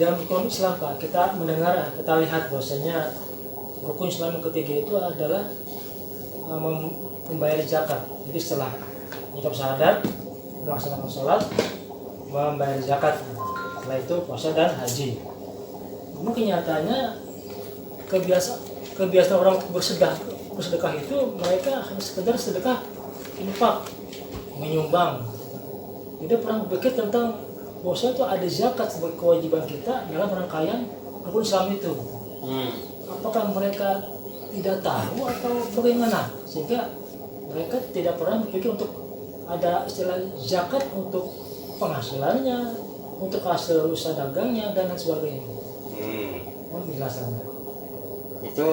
dalam rukun Islam Pak, kita mendengar, kita lihat bahwasanya rukun Islam yang ketiga itu adalah membayar zakat. Jadi setelah mengucap syahadat, melaksanakan sholat, membayar zakat. Setelah itu puasa dan haji. Namun kenyataannya kebiasaan orang bersedekah itu mereka hanya sekedar sedekah infak, menyumbang. Tidak pernah berpikir tentang bahwa itu ada zakat sebagai kewajiban kita dalam rangkaian rukun Islam itu. Apakah mereka tidak tahu atau bagaimana sehingga mereka tidak pernah berpikir untuk ada istilah zakat untuk penghasilannya, untuk hasil usaha dagangnya dan lain sebagainya. Penjelasannya. Itu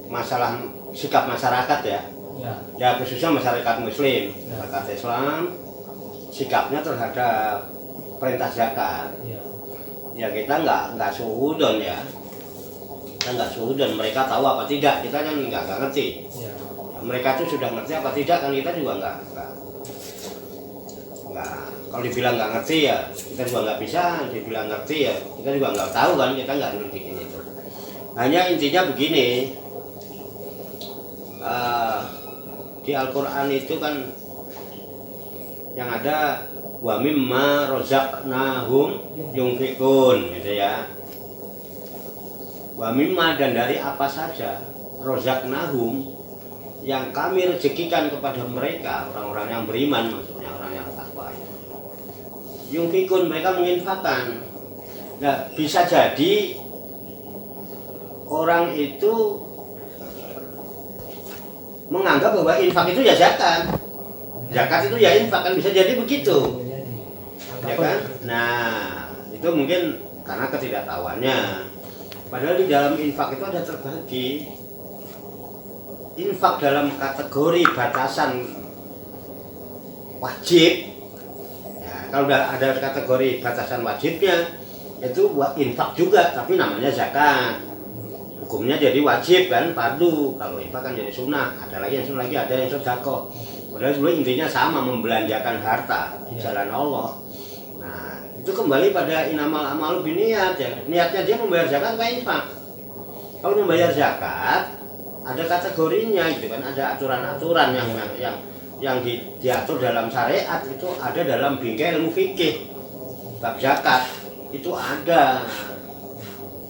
masalah sikap masyarakat ya. Ya khususnya masyarakat Muslim, masyarakat Islam, sikapnya terhadap perintah zakat. Ya kita nggak suudon ya. Kita nggak suudon, mereka tahu apa tidak, kita kan nggak ngerti. Mereka tuh sudah ngerti apa tidak kan kita juga nggak. Kalau dibilang nggak ngerti ya kita juga nggak bisa, dibilang ngerti ya kita juga nggak tahu kan, kita nggak ngerti itu. Hanya intinya begini, di Al-Quran itu kan yang ada wa mimma rozaqnahum yunfikun gitu ya. Wa mimma, dan dari apa saja rozaqnahum yang kami rezekikan kepada mereka, orang-orang yang beriman, maksudnya orang yang takwa itu. Yunfikun, mereka menginfakkan. Nah, bisa jadi orang itu menganggap bahwa infak itu ya zakat. Zakat itu ya infak, kan bisa jadi begitu. Ya kan? Nah, itu mungkin karena ketidaktahuannya. Padahal di dalam infak itu ada terbagi. Infak dalam kategori batasan wajib. Ya, kalau ada kategori batasan wajibnya, itu infak juga, tapi namanya zakat. Hukumnya jadi wajib kan, fardu. Kalau infak kan jadi sunnah. Ada lagi yang sunnah, lagi ada yang sedekah. Padahal sebenarnya intinya sama, membelanjakan harta di jalan Allah. Nah, itu kembali pada inamal amalu biniat ya. Niatnya dia membayar zakat apa infak? Kalau membayar zakat ada kategorinya gitu kan, ada aturan-aturan yang diatur dalam syariat, itu ada dalam bingkai ilmu fikih. Bab zakat itu ada.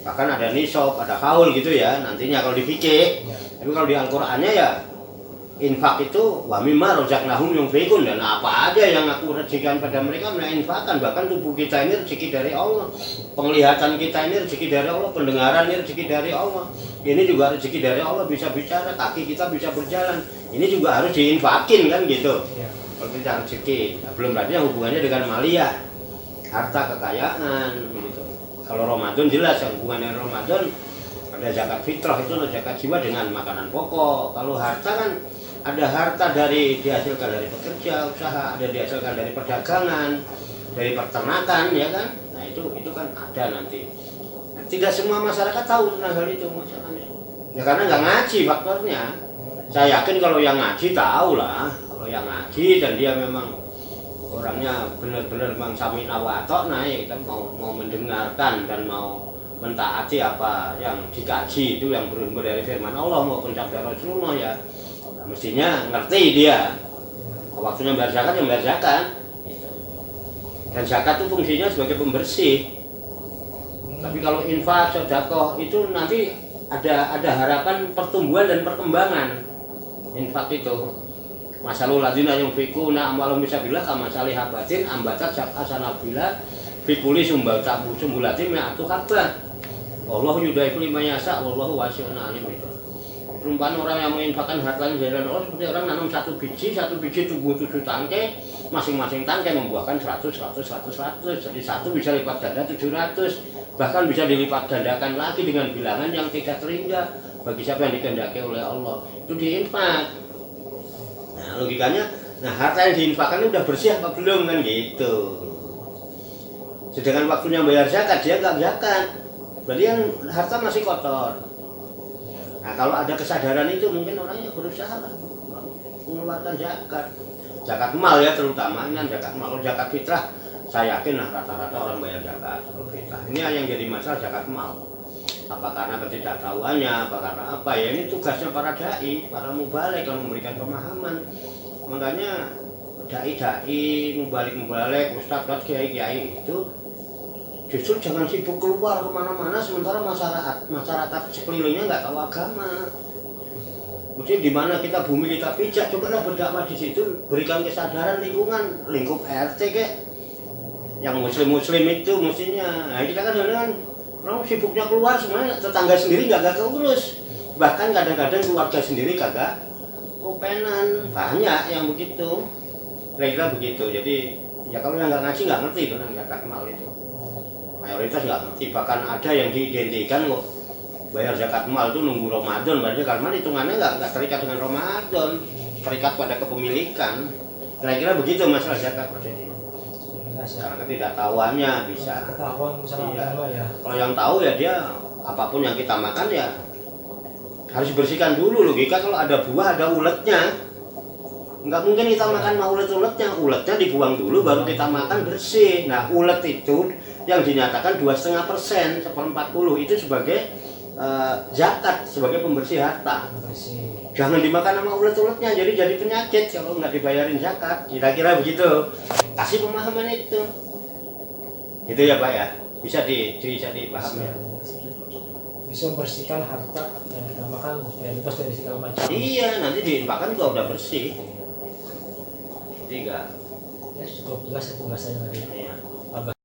Bahkan ada nisab, ada haul gitu ya nantinya kalau di fikih. Tapi kalau di Al-Qur'annya ya infak itu wa mimma rozaqnahum yunfikun, dan apa aja yang aku rezekikan pada mereka infakkan. Bahkan tubuh kita ini rezeki dari Allah, penglihatan kita ini rezeki dari Allah, pendengaran ini rezeki dari Allah, ini juga rezeki dari Allah, bisa bicara, kaki kita bisa berjalan, ini juga harus diinfakin kan gitu. Kalau kita rezeki, nah, belum lagi yang hubungannya dengan maliyah, harta kekayaan gitu. Kalau Ramadan jelas yang hubungannya Ramadan ada zakat fitrah, itu ada zakat jiwa dengan makanan pokok. Kalau harta kan ada harta dihasilkan dari pekerja, usaha, ada dihasilkan dari perdagangan, dari peternakan ya kan. Nah itu kan ada nanti. Nah, tidak semua masyarakat tahu tentang hal itu masalahnya. Ya karena nggak ngaji faktornya. Saya yakin kalau yang ngaji tahu lah. Kalau yang ngaji dan dia memang orangnya benar-benar memang sami'na wa ata'na, ya kita mau mendengarkan dan mau mentaati apa yang dikaji itu yang bersumber dari firman Allah maupun sabda Rasulullah ya. Nah, mestinya ngerti dia. Waktunya bayar zakat, yang bayar zakat. Dan zakat itu fungsinya sebagai pembersih. Tapi kalau infak, sedekah itu nanti ada harapan pertumbuhan dan perkembangan. Infak itu masalul ladzina yunfikuna amwalahum fisabilillah kamasalih habatin ambatat sab'a sanabila fi kulli sumbulatin mi'atu habbah. Wallahu yudaifu liman yasha wallahu wasi'un alim. Perumpamaan orang yang menginfakkan hartanya di jalan Allah seperti orang nanam satu biji tumbuh 7 tangkai, masing-masing tangkai membuahkan 100. Jadi satu bisa lipat ganda 700, bahkan bisa dilipat gandakan lagi dengan bilangan yang tidak terhingga bagi siapa yang dikehendaki oleh Allah. Itu diinfak. Nah logikanya, harta yang diinfakkan udah bersih apa belum kan gitu. Sedangkan waktunya bayar zakat dia nggak zakat, berarti kan harta masih kotor. Nah kalau ada kesadaran itu mungkin orangnya berusaha lah mengeluarkan zakat mal ya, terutama kan zakat mal. Kalau zakat fitrah saya yakin lah rata-rata orang bayar zakat kalau kita. Ini yang jadi masalah zakat mal. Apa karena ketidaktahuannya, apa karena apa ya, ini tugasnya para dai, para mubalik yang memberikan pemahaman. Makanya dai-dai, mubalik, ustadz, kiai-kiai itu justru jangan sibuk keluar kemana-mana sementara masyarakat sekelilingnya nggak tahu agama. Mesti di mana kita bumi kita pijak, cobalah berdakwah di situ, berikan kesadaran lingkungan, lingkup RT kayak yang muslim itu mestinya. Nah, kita kan orang sibuknya keluar semuanya, tetangga sendiri nggak keurus, bahkan kadang-kadang keluarga sendiri kagak kopenan, banyak yang begitu, kira-kira begitu. Jadi ya kalau yang nggak ngaji nggak ngerti itu zakat mal itu, mayoritas nggak ngerti. Bahkan ada yang diidentikan kok bayar zakat mal itu nunggu Ramadan, berarti karena hitungannya nggak terikat dengan Ramadan, terikat pada kepemilikan. Kira-kira begitu masalah zakat. Karena ketidaktahuannya bisa. Ketahuan masalah Iya. agama ya. Kalau yang tahu ya dia apapun yang kita makan ya harus bersihkan dulu. Logika kalau ada buah ada uletnya, nggak mungkin kita makan mau uletnya dibuang dulu baru kita makan bersih. Nah ulet itu yang dinyatakan 2,5%, 1/40 itu sebagai zakat, sebagai pembersih harta. Bersih. Jangan dimakan sama ulet-uletnya, jadi penyakit kalau nggak dibayarin zakat. Kira-kira begitu. Kasih pemahaman itu. Itu ya Pak ya. Bisa dipahami. Bisa membersihkan harta yang kita makan supaya bebas dari segala macam. Iya, nanti diinfakkan juga udah bersih. Tiga. Ya cukup jelas penjelasannya tadi. Iya.